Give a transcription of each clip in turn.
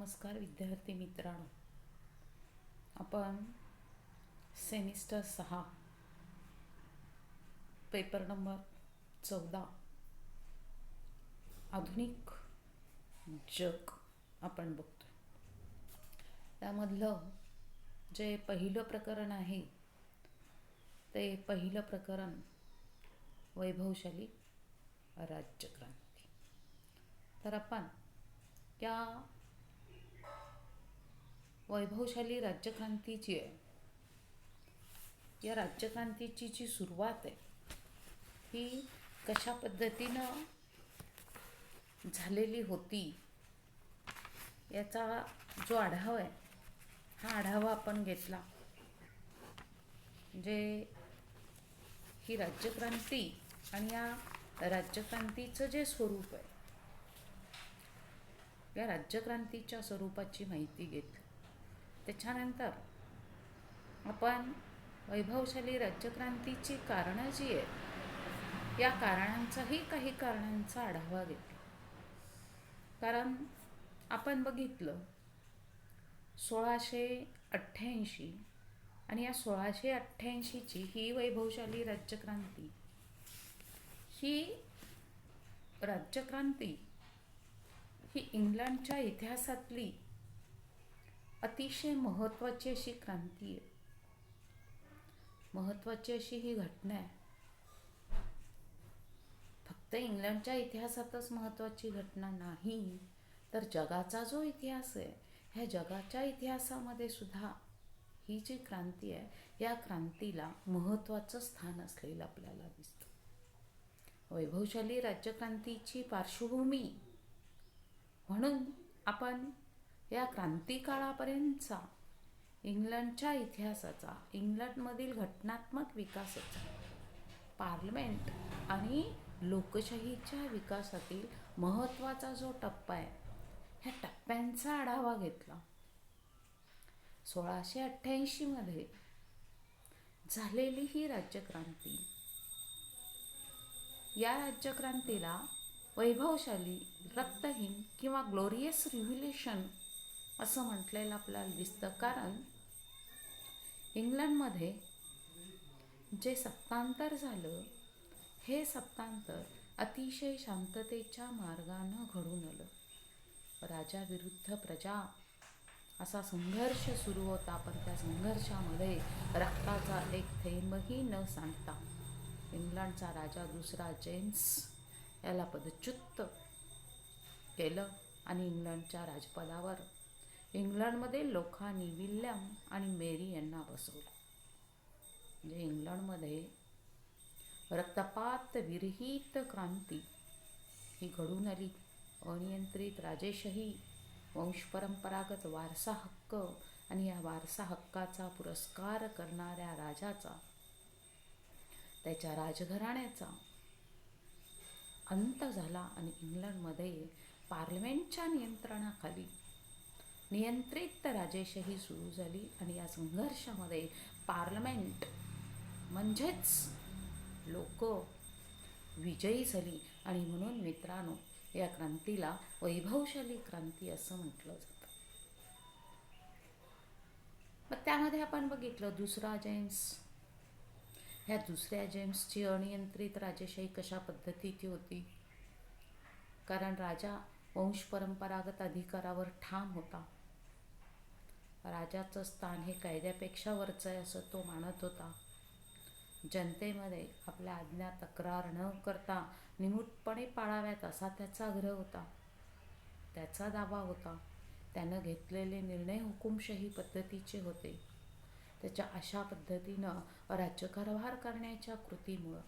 नमस्कार विद्यार्थी मित्रांनो, आपण सेमिस्टर 6 पेपर नंबर 14 आधुनिक जग आपण बघतो. त्यामधलं जे पहिलं प्रकरण आहे ते पहिलं प्रकरण वैभवशाली राज्यक्रांती. तर आपण त्या वैभवशाली राज्यक्रांतीची या राज्यक्रांतीची जी सुरुवात आहे ही कशा पद्धतीनं झालेली होती याचा जो आढावा आहे हा आढावा आपण घेतला. म्हणजे ही राज्यक्रांती आणि या राज्यक्रांतीचं जे स्वरूप आहे या राज्यक्रांतीच्या स्वरूपाची माहिती घेतली. त्याच्यानंतर आपण वैभवशाली राज्यक्रांतीची कारणं जी आहेत या काही कारणांचा आढावा घेतला. कारण आपण बघितलं 1688 आणि या 1688ची ही वैभवशाली राज्यक्रांती ही राज्यक्रांती ही इंग्लंडच्या इतिहासातली अतिशय महत्त्वाची अशी क्रांती आहे. महत्त्वाची अशी ही घटना आहे. फक्त इंग्लंडच्या इतिहासातच महत्त्वाची घटना नाही तर जगाचा जो इतिहास आहे ह्या जगाच्या इतिहासामध्ये सुद्धा ही जी क्रांती आहे या क्रांतीला महत्त्वाचं स्थान असलेलं आपल्याला दिसतं. वैभवशाली राज्यक्रांतीची पार्श्वभूमी म्हणून आपण या क्रांतिकाळापर्यंतचा इंग्लंडच्या इतिहासाचा, इंग्लंडमधील घटनात्मक विकासाचा, पार्लमेंट आणि लोकशाहीच्या विकासातील महत्त्वाचा जो टप्पा आहे ह्या टप्प्यांचा आढावा घेतला. 1688 मध्ये झालेली ही राज्यक्रांती, या राज्यक्रांतीला वैभवशाली, रक्तहीन किंवा ग्लोरियस रिव्होल्यूशन असं म्हटलेलं आपल्याला दिसतं. कारण इंग्लंडमध्ये जे सत्तांतर झालं हे सत्तांतर अतिशय शांततेच्या मार्गानं घडून आलं. राजा विरुद्ध प्रजा असा संघर्ष सुरू होता, पण त्या संघर्षामध्ये रक्ताचा एक थेंबही न सांडता इंग्लंडचा राजा दुसरा जेम्स याला पदच्युत केलं आणि इंग्लंडच्या राजपदावर इंग्लंडमध्ये लोकांनी विल्यम आणि मेरी यांना बसवलं. म्हणजे इंग्लंडमध्ये रक्तपात विरहित क्रांती ही घडून आली. अनियंत्रित राजेशाही, वंशपरंपरागत वारसा हक्क आणि या वारसा हक्काचा पुरस्कार करणाऱ्या राजाचा, त्याच्या राजघराण्याचा अंत झाला आणि इंग्लंडमध्ये पार्लमेंटच्या नियंत्रणाखाली नियंत्रित राजेशाही सुरू झाली. आणि या संघर्षामध्ये पार्लमेंट म्हणजेच लोक विजयी झाली आणि म्हणून मित्रांनो या क्रांतीला वैभवशाली क्रांती असं म्हटलं जातं. मग त्यामध्ये आपण बघितलं दुसरा जेम्स, ह्या दुसऱ्या जेम्सची अनियंत्रित राजेशाही कशा पद्धतीची होती. कारण राजा वंशपरंपरागत अधिकारावर ठाम होता. राजाचं स्थान हे कायद्यापेक्षा वरचं आहे असं तो मानत होता. जनतेमध्ये आपल्या आज्ञा तक्रार न करता निमूटपणे पाळाव्यात असा त्याचा आग्रह होता, त्याचा दावा होता. त्यानं घेतलेले निर्णय हुकुमशाही पद्धतीचे होते. त्याच्या अशा पद्धतीनं राज्यकारभार करण्याच्या कृतीमुळं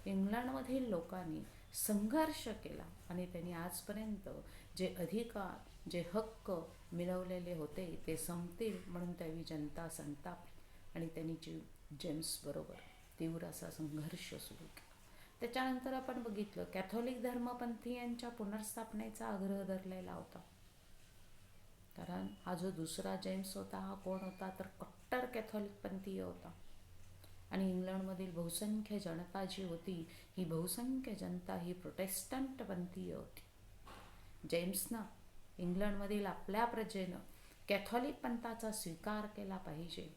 इंग्लंडमधील लोकांनी संघर्ष केला आणि त्यांनी आजपर्यंत जे अधिकार, जे हक्क मिळवलेले होते ते संपतील म्हणून त्यावेळी जनता संतापली आणि त्यांनी जेम्स बरोबर तीव्र असा संघर्ष सुरू केला. त्याच्यानंतर आपण बघितलं कॅथोलिक धर्मपंथीयांच्या पुनर्स्थापनेचा आग्रह धरलेला होता. कारण हा जो दुसरा जेम्स होता हा कोण होता तर कट्टर कॅथोलिक पंथीय होता. आणि इंग्लंडमधील बहुसंख्य जनता जी होती ही बहुसंख्य जनता ही प्रोटेस्टंट पंथीय होती. जेम्सनं इंग्लंडमधील आपल्या प्रजेनं कॅथॉलिक पंथाचा स्वीकार केला पाहिजे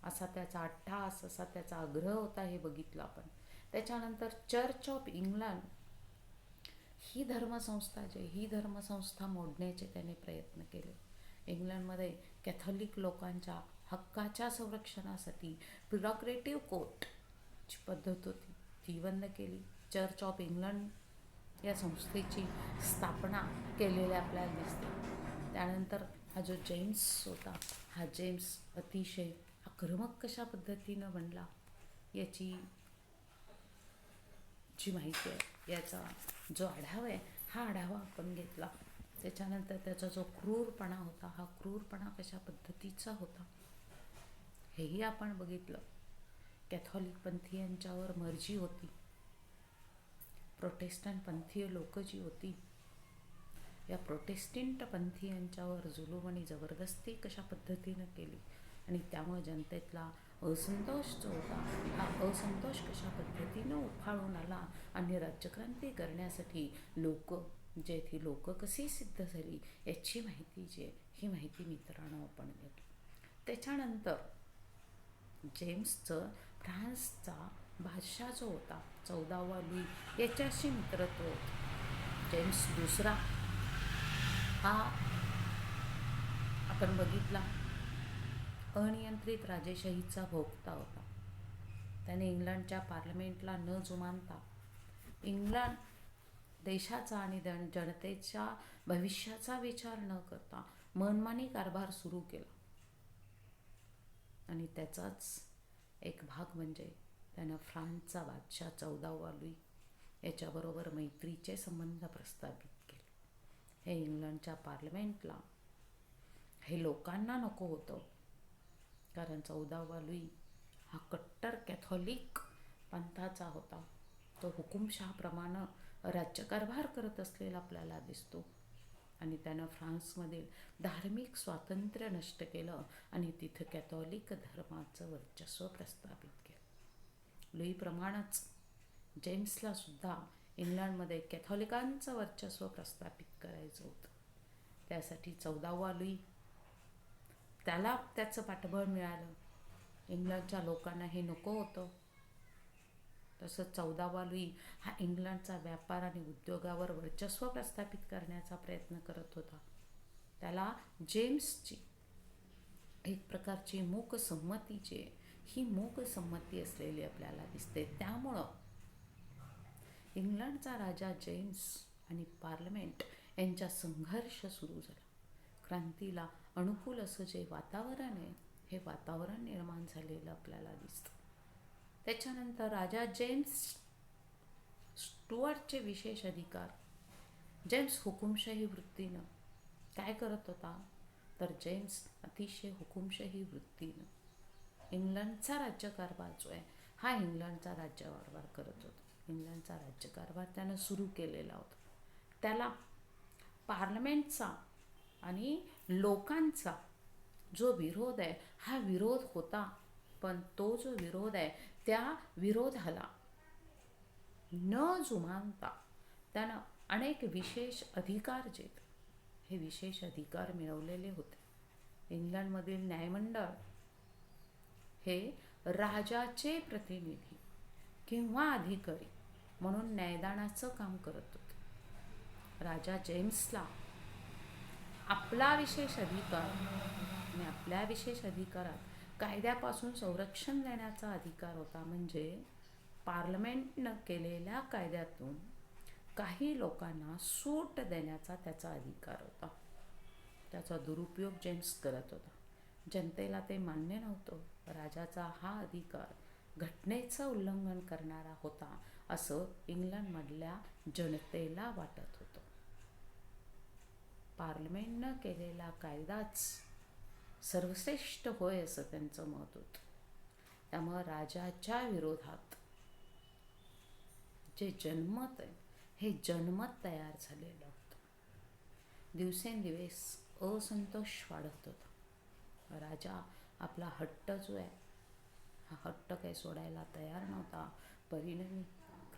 असा त्याचा अट्टाहास, असा त्याचा आग्रह होता, हे बघितलं आपण. त्याच्यानंतर चर्च ऑफ इंग्लंड ही धर्मसंस्था मोडण्याचे त्याने प्रयत्न केले. इंग्लंडमध्ये कॅथॉलिक लोकांच्या हक्काच्या संरक्षणासाठी प्रिरॉगेटिव्ह कोर्टची पद्धत होती, ती बंद केली. चर्च ऑफ इंग्लंड या संस्थेची स्थापना केलेली आपल्याला दिसते. त्यानंतर हा जो जेम्स होता, हा जेम्स अतिशय आक्रमक कशा पद्धतीनं बनला याची जी माहिती आहे, याचा जो आढावा आहे, हा आढावा आपण घेतला. त्याच्यानंतर त्याचा जो क्रूरपणा होता, हा क्रूरपणा कशा पद्धतीचा होता हेही आपण बघितलं. कॅथॉलिक पंथीयांच्यावर मर्जी होती, प्रोटेस्टंट पंथीय लोक जी होती, या प्रोटेस्टंट पंथीयांच्यावर जुलूम आणि जबरदस्ती कशा पद्धतीनं केली आणि त्यामुळे जनतेतला असंतोष जो होता, हा असंतोष कशा पद्धतीनं उफाळून आला आणि राज्यक्रांती करण्यासाठी ती लोक कशी सिद्ध झाली याची माहिती जी आहे, ही माहिती मित्रांनो आपण घेतो. त्याच्यानंतर जेम्सचं फ्रान्सचा बादशाह जो होता 14वा लुई याच्याशी मित्रत्व होतं. जेम्स दुसरा हा आपण बघितला अनियंत्रित राजेशाहीचा भोगता होता. त्याने इंग्लंडच्या पार्लमेंटला न जुमानता इंग्लंड देशाचा आणि जनतेच्या भविष्याचा विचार न करता मनमानी कारभार सुरू केला. आणि त्याचाच एक भाग म्हणजे त्यानं फ्रान्सचा बादशाह 14वा लुई याच्याबरोबर मैत्रीचे संबंध प्रस्थापित केले. हे इंग्लंडच्या पार्लमेंटला हे लोकांना नको होतं, कारण 14वा लुई हा कट्टर कॅथॉलिक पंथाचा होता. तो हुकुमशहाप्रमाणे राज्यकारभार करत असलेला आपल्याला दिसतो आणि त्यानं फ्रान्समधील धार्मिक स्वातंत्र्य नष्ट केलं आणि तिथं कॅथॉलिक धर्माचं वर्चस्व प्रस्थापित केलं. लुईप्रमाणेच जेम्सला सुद्धा इंग्लंडमध्ये कॅथॉलिकांचं वर्चस्व प्रस्थापित करायचं होतं. त्यासाठी 14वा लुई त्याला त्याचं पाठबळ मिळालं. इंग्लंडच्या लोकांना हे नको होतं. तसंच 14वा लुई हा इंग्लंडचा व्यापार आणि उद्योगावर वर्चस्व प्रस्थापित करण्याचा प्रयत्न करत होता. त्याला जेम्सची एक प्रकारची मूक संमती जी आहे, ही मूक संमती असलेली आपल्याला दिसते. त्यामुळं इंग्लंडचा राजा जेम्स आणि पार्लमेंट यांचा संघर्ष सुरू झाला. क्रांतीला अनुकूल असं जे वातावरण आहे, हे वातावरण निर्माण झालेलं आपल्याला दिसतं. त्याच्यानंतर राजा जेम्स स्टुअर्टचे विशेष अधिकार. जेम्स हुकुमशाही वृत्तीनं काय करत होता, तर जेम्स अतिशय हुकुमशाही वृत्तीनं इंग्लंडचा राज्यकारभार जो आहे, हा इंग्लंडचा राज्यकारभार करत होता. इंग्लंडचा राज्यकारभार त्यानं सुरू केलेला होता. त्याला पार्लमेंटचा आणि लोकांचा जो विरोध आहे, हा विरोध होता. पण तो जो विरोध आहे, त्या विरोधाला न जुमानता त्यानं अनेक विशेष अधिकार जे हे विशेष अधिकार मिळवलेले होते. इंग्लंडमधील न्यायमंडळ हे राजाचे प्रतिनिधी किंवा अधिकारी म्हणून न्यायदानाचं काम करत होते. राजा जेम्सला आपला विशेष अधिकार आणि आपल्या विशेष अधिकारात कायद्यापासून संरक्षण देण्याचा अधिकार होता. म्हणजे पार्लमेंटनं केलेल्या कायद्यातून काही लोकांना सूट देण्याचा त्याचा अधिकार होता. त्याचा दुरुपयोग जेम्स करत होता. जनतेला ते मान्य नव्हतं. राजाचा हा अधिकार घटनेचं उल्लंघन करणारा होता असं इंग्लंडमधल्या जनतेला वाटत होतं. पार्लमेंटनं केलेला कायदाच सर्वश्रेष्ठ होय असं त्यांचं मत होतं. त्यामुळं राजाच्या विरोधात जे जनमत आहे, हे जनमत तयार झालेलं होतं. दिवसेंदिवस असंतोष वाढत होता. राजा आपला हट्ट जो आहे, हा हट्ट काही सोडायला तयार नव्हता. परिणामी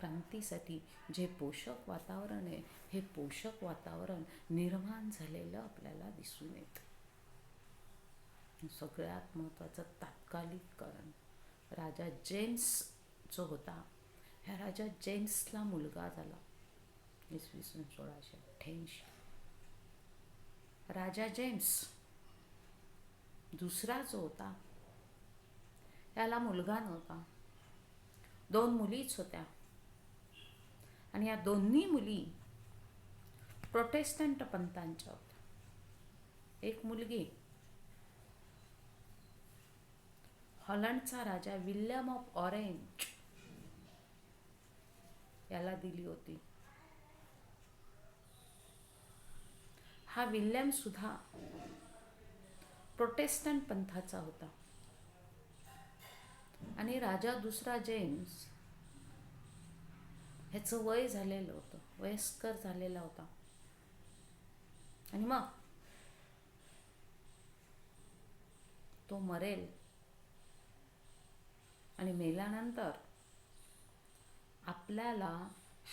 क्रांतीसाठी जे पोषक वातावरण आहे, हे पोषक वातावरण निर्माण झालेलं आपल्याला दिसून येतं. सगळ्यात महत्त्वाचं तात्कालिक कारण, राजा जेम्स जो होता, ह्या राजा जेम्सला मुलगा झाला 1688. राजा जेम्स दुसरा जो होता, त्याला मुलगा नव्हता, 2 मुलीच होत्या. आणि या दोन्ही मुली प्रोटेस्टंट पंथांच्या होत्या. एक मुलगी हॉलंडचा राजा विल्यम ऑफ ऑरेंज याला दिली होती. हा विल्यम सुद्धा प्रोटेस्टंट पंथाचा होता. आणि राजा दुसरा जेम्स ह्याचं वय झालेलं होतं, वयस्कर झालेला होता. आणि मग तो मरेल आणि मेल्यानंतर आपल्याला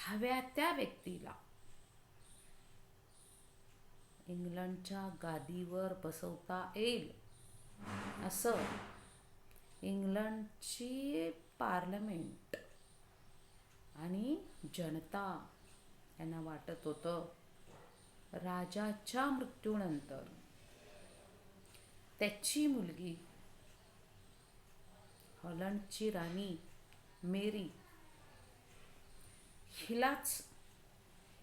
हव्या त्या व्यक्तीला इंग्लंडच्या गादीवर बसवता येईल असं इंग्लंडची पार्लमेंट आणि जनता यांना वाटत होतं. राजाच्या मृत्यूनंतर त्याची मुलगी हॉलंडची राणी मेरी हिलाच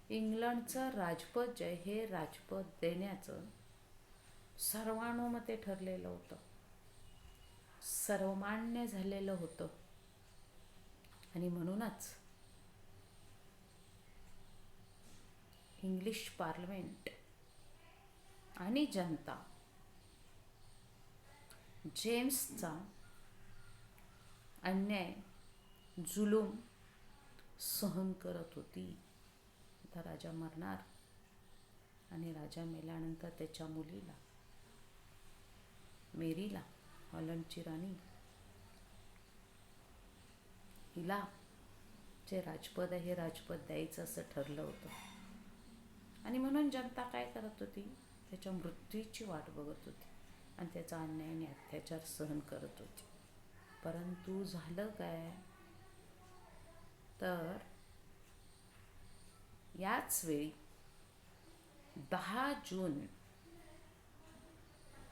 इंग्लंडचं राजपद जे हे राजपद देण्याचं सर्वानुमते ठरलेलं होतं, सर्वमान्य झालेलं होतं. आणि म्हणूनच इंग्लिश पार्लमेंट आणि जनता जेम्सचा अन्याय, जुलूम सहन करत होती. आता राजा मरणार आणि राजा मेल्यानंतर त्याच्या मुलीला मेरीला, हॉलंडची राणी, हिला जे राजपद आहे हे राजपद द्यायचं असं ठरलं होतं. आणि म्हणून जनता काय करत होती, त्याच्या मृत्यूची वाट बघत होती आणि त्याचा अन्याय आणि अत्याचार सहन करत होती. परंतु झालं काय, तर याच वेळी 10 जून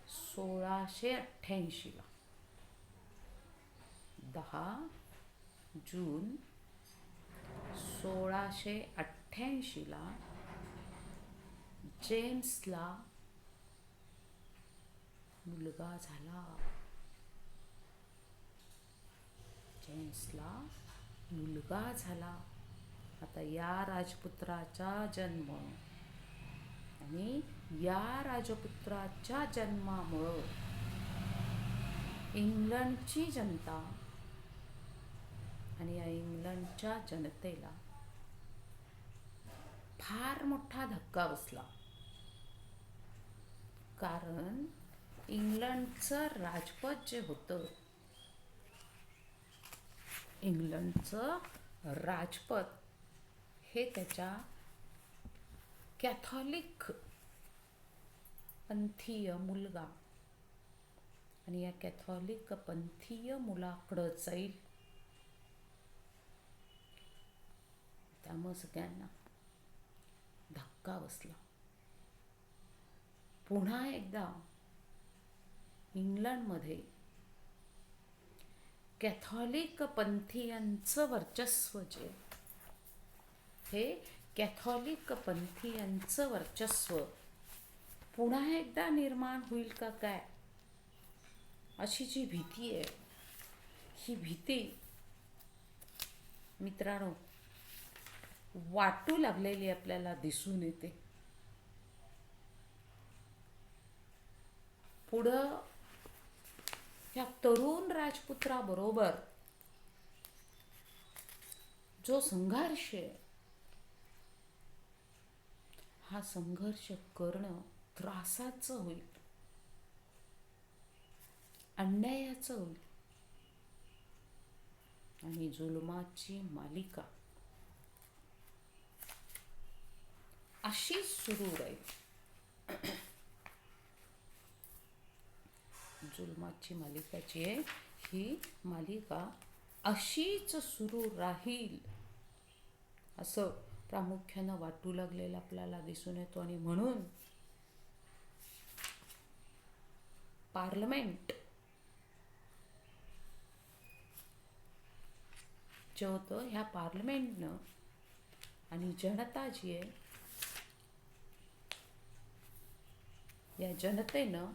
1688 ला 10 जून 1688 ला जेम्सला मुलगा झाला. जेम्सला मुलगा झाला. आता या राजपुत्राचा जन्म आणि या राजपुत्राच्या जन्मामुळं इंग्लंडची जनता आणि या इंग्लंडच्या जनतेला फार मोठा धक्का बसला. कारण इंग्लंडचं राजपद जे होतं, इंग्लंडचं राजपद हे त्याच्या कॅथॉलिक पंथीय मुलगा आणि या कॅथॉलिक पंथीय मुलाकडं जाईल. त्यामुळे सगळ्यांना धक्का बसला. पुन्हा एकदा इंग्लंडमध्ये कॅथॉलिक पंथीयांचं वर्चस्व जे, हे कॅथॉलिक पंथीयांचं वर्चस्व पुन्हा एकदा निर्माण होईल का काय, अशी जी भीती आहे, ही भीती मित्रांनो वाटू लागलेली आपल्याला दिसून येते. पुढं या तरुण राजपुत्राबरोबर जो संघर्ष आहे, हा संघर्ष करणं त्रासाचं होईल, अन्यायाचं होईल आणि जुलमाची मालिका अशीच सुरू राहील. जुलमाची मालिका जी आहे ही मालिका अशीच सुरू राहील असं प्रामुख्यानं वाटू लागलेलं आपल्याला दिसून येतो. आणि म्हणून पार्लमेंट जे होतं, ह्या पार्लमेंटनं आणि जनता जी आहे, या जनतेनं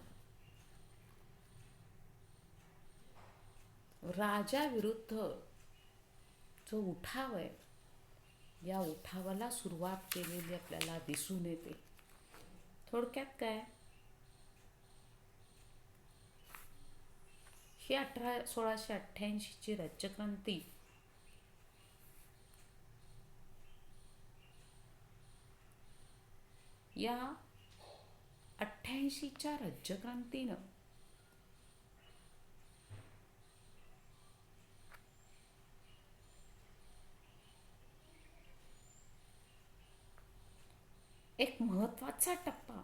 राजाविरुद्ध जो उठाव आहे, या उठावाला सुरुवात केलेली आपल्याला दिसून येते. थोडक्यात काय, ही 1688ची राज्यक्रांती या 88च्या राज्यक्रांतीनं एक महत्त्वाचा टप्पा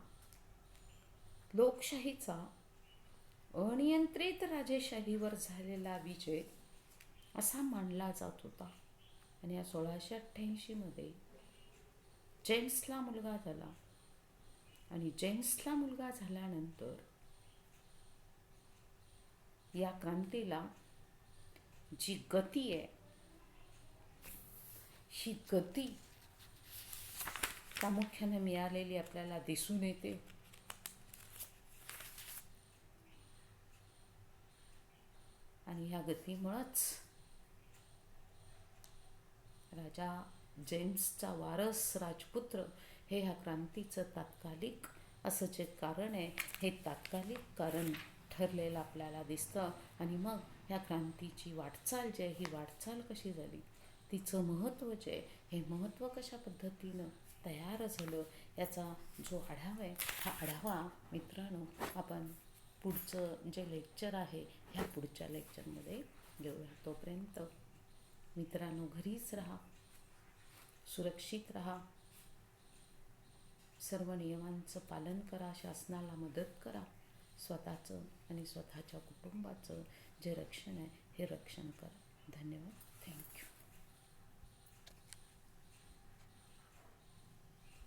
लोकशाहीचा अनियंत्रित राजेशाहीवर झालेला विजय असा मानला जात होता. आणि या 1688मध्ये जेम्सला मुलगा झाला. आणि जेम्सला मुलगा झाल्यानंतर या क्रांतीला जी गती आहे, ही गती प्रामुख्याने मिळालेली आपल्याला दिसून येते. आणि ह्या गतीमुळंच राजा जेम्सचा वारस राजपुत्र हे ह्या क्रांतीचं तात्कालिक असं जे कारण आहे, हे तात्कालिक कारण ठरलेलं आपल्याला दिसतं. आणि मग ह्या क्रांतीची वाटचाल जी आहे, ही वाटचाल कशी झाली, तिचं महत्त्व जे आहे, हे महत्त्व कशा पद्धतीनं तयार झालं, याचा जो आढावा आहे, हा आढावा मित्रांनो आपण पुढचं जे लेक्चर आहे, ह्या पुढच्या लेक्चरमध्ये घेऊया. तोपर्यंत मित्रांनो, घरीच राहा, सुरक्षित राहा, सर्व नियमांचं पालन करा, शासनाला मदत करा, स्वतःचं आणि स्वतःच्या कुटुंबाचं जे रक्षण आहे, हे रक्षण करा. धन्यवाद. थँक्यू.